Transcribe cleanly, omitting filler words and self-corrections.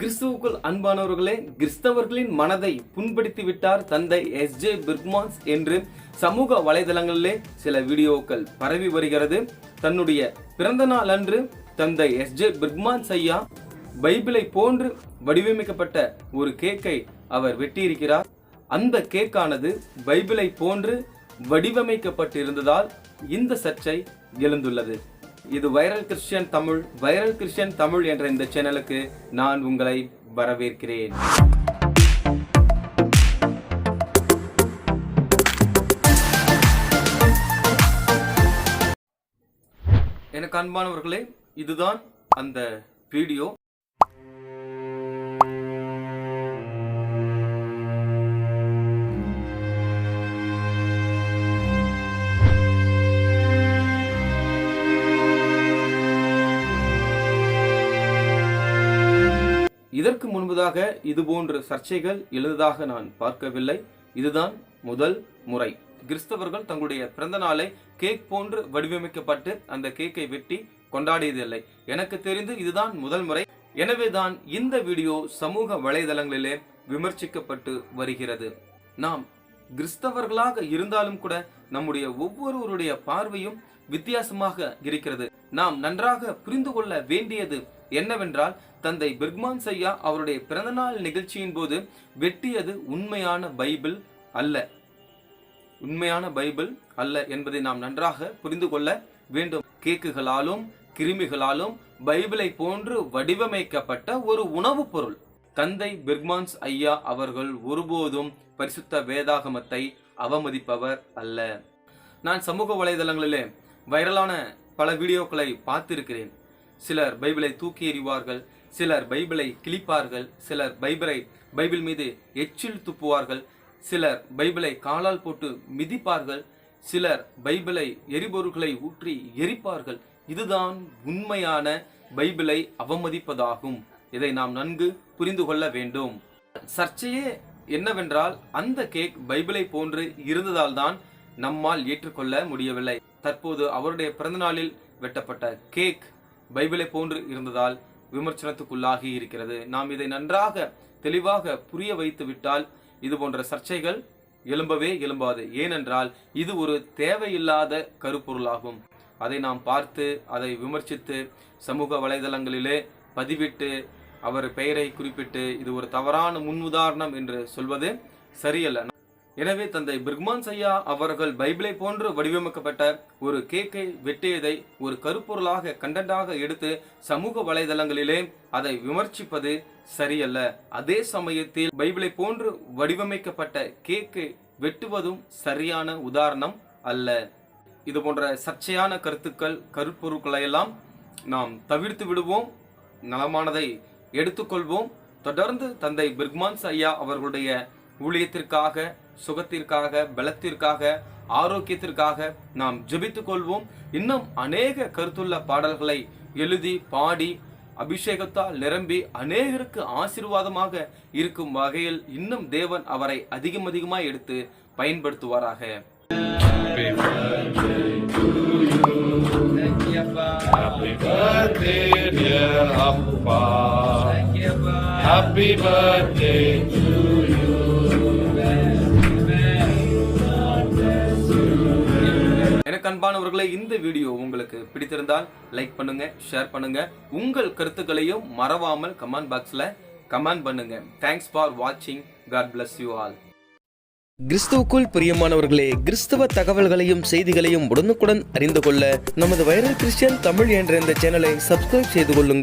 கிறிஸ்துவுக்குள் அன்பானவர்களே, கிறிஸ்தவர்களின் மனதை புண்படுத்தி விட்டார் தந்தை எஸ்.ஜே. பிர்க்மான்ஸ் என்று சமூக வலைதளங்களிலே சில வீடியோக்கள் பரவி வருகிறது. தன்னுடைய பிறந்த நாள் அன்று தந்தை எஸ்.ஜே. பிர்க்மான்ஸ் ஐயா பைபிளை போன்று வடிவமைக்கப்பட்ட ஒரு கேக்கை அவர் வெட்டியிருக்கிறார். அந்த கேக்கானது பைபிளை போன்று வடிவமைக்கப்பட்டிருந்ததால் இந்த சர்ச்சை எழுந்துள்ளது. இது வைரல் கிறிஸ்டியன் தமிழ் என்ற இந்த சேனலுக்கு நான் உங்களை வரவேற்கிறேன். எனக்கு அன்பானவர்களே, இதுதான் அந்த வீடியோ. இதற்கு முன்பதாக இதுபோன்ற சர்ச்சைகள் எழுந்ததாக நான் பார்க்கவில்லை. இதுதான் முதல் முறை. கிறிஸ்தவர்கள் தங்களுடைய பிறந்த நாளை கேக் போன்று வடிவமைக்கப்பட்டு அந்த கேக்கை வெட்டி கொண்டாடியதில்லை. எனக்கு தெரிந்து இதுதான் முதல் முறை. எனவேதான் இந்த வீடியோ சமூக வலைதளங்களிலே விமர்சிக்கப்பட்டு வருகிறது. நாம் கிறிஸ்தவர்களாக இருந்தாலும் கூட நம்முடைய ஒவ்வொருவருடைய பார்வையும் வித்தியாசமாக இருக்கிறது. நாம் நன்றாக புரிந்து கொள்ள வேண்டியது என்னவென்றால், தந்தை பிர்க்மான்ஸ் ஐயா அவருடைய பிறந்தநாள் நிகழ்ச்சியின் போது வெட்டியது உண்மையான பைபிள் அல்ல என்பதை நாம் நன்றாக புரிந்து கொள்ள வேண்டும். கேக்குகளாலும் கிருமிகளாலும் பைபிளை போன்று வடிவமைக்கப்பட்ட ஒரு உணவுப் பொருள். தந்தை பிர்க்மான்ஸ் ஐயா அவர்கள் ஒருபோதும் பரிசுத்த வேதாகமத்தை அவமதிப்பவர் அல்ல. நான் சமூக வலைதளங்களிலே வைரலான பல வீடியோக்களை பார்த்திருக்கிறேன். சிலர் பைபிளை தூக்கி எறிவார்கள், சிலர் பைபிளை கிழிப்பார்கள், சிலர் பைபிள் மீது எச்சில் துப்புவார்கள், சிலர் பைபிளை காலால் போட்டு மிதிப்பார்கள், சிலர் பைபிளை எரிபொருட்களை ஊற்றி எரிப்பார்கள். இதுதான் உண்மையான பைபிளை அவமதிப்பதாகும். இதை நாம் நன்கு புரிந்து கொள்ள வேண்டும். சர்ச்சையே என்னவென்றால், அந்த கேக் பைபிளை போன்று இருந்ததால் தான் நம்மால் ஏற்றுக்கொள்ள முடியவில்லை. தற்போது அவருடைய பிறந்த நாளில் வெட்டப்பட்ட கேக் பைபிளை போன்று இருந்ததால் விமர்சனத்துக்குள்ளாகி இருக்கிறது. நாம் இதை நன்றாக தெளிவாக புரிய வைத்து விட்டால் இது போன்ற சர்ச்சைகள் எழும்பாது. ஏனென்றால் இது ஒரு தேவையில்லாத கருப்பொருளாகும். அதை நாம் பார்த்து அதை விமர்சித்து சமூக வலைதளங்களிலே பதிவிட்டு அவர் பெயரை குறிப்பிட்டு இது ஒரு தவறான முன்னுதாரணம் என்று சொல்வது சரியல்ல. எனவே தந்தை பிர்க்மான்ஸ் ஐயா அவர்கள் பைபிளை போன்று வடிவமைக்கப்பட்ட ஒரு கேக்கை வெட்டியதை ஒரு கருப்பொருளாக கண்டென்ட்டாக எடுத்து சமூக வலைதளங்களிலே அதை விமர்சிப்பது சரியல்ல. அதே சமயத்தில் பைபிளை போன்று வடிவமைக்கப்பட்ட கேக்கை வெட்டுவதும் சரியான உதாரணம் அல்ல. இது போன்ற சர்ச்சையான கருப்பொருட்களை எல்லாம் நாம் தவிர்த்து விடுவோம். நலமானதை எடுத்துக்கொள்வோம். தொடர்ந்து தந்தை பிர்க்மான்ஸ் ஐயா அவர்களுடைய ஊழியத்திற்காக, சுகத்திற்காக, பலத்திற்காக, ஆரோக்கியத்திற்காக நாம் ஜெபித்துக் கொள்வோம். இன்னும் அநேக கருத்துள்ள பாடல்களை எழுதி பாடி அபிஷேகத்தால் நிரம்பி அநேகருக்கு ஆசீர்வாதமாக இருக்கும் வகையில் இன்னும் தேவன் அவரை அதிகமாய் எடுத்து பயன்படுத்துவாராக. Happy birthday to you. எனக்கு அன்பானவர்களே, இந்த வீடியோ உங்களுக்கு பிடித்திருந்தால் லைக் பண்ணுங்க, ஷேர் பண்ணுங்க. உங்கள் கருத்துக்களையும் மறவாமல் கமெண்ட் பாக்ஸ்ல கமெண்ட் பண்ணுங்க. தேங்க்ஸ் ஃபார் வாட்சிங். God bless you all. கிறிஸ்துவுக்குள் பிரியமானவர்களே, கிறிஸ்தவ தகவல்களையும் செய்திகளையும் உடனுக்குடன் அறிந்து கொள்ள நமது வைரல் கிறிஸ்டியன் தமிழ் என்ற இந்த சேனலை சப்ஸ்கிரைப் செய்து கொள்ளுங்கள்.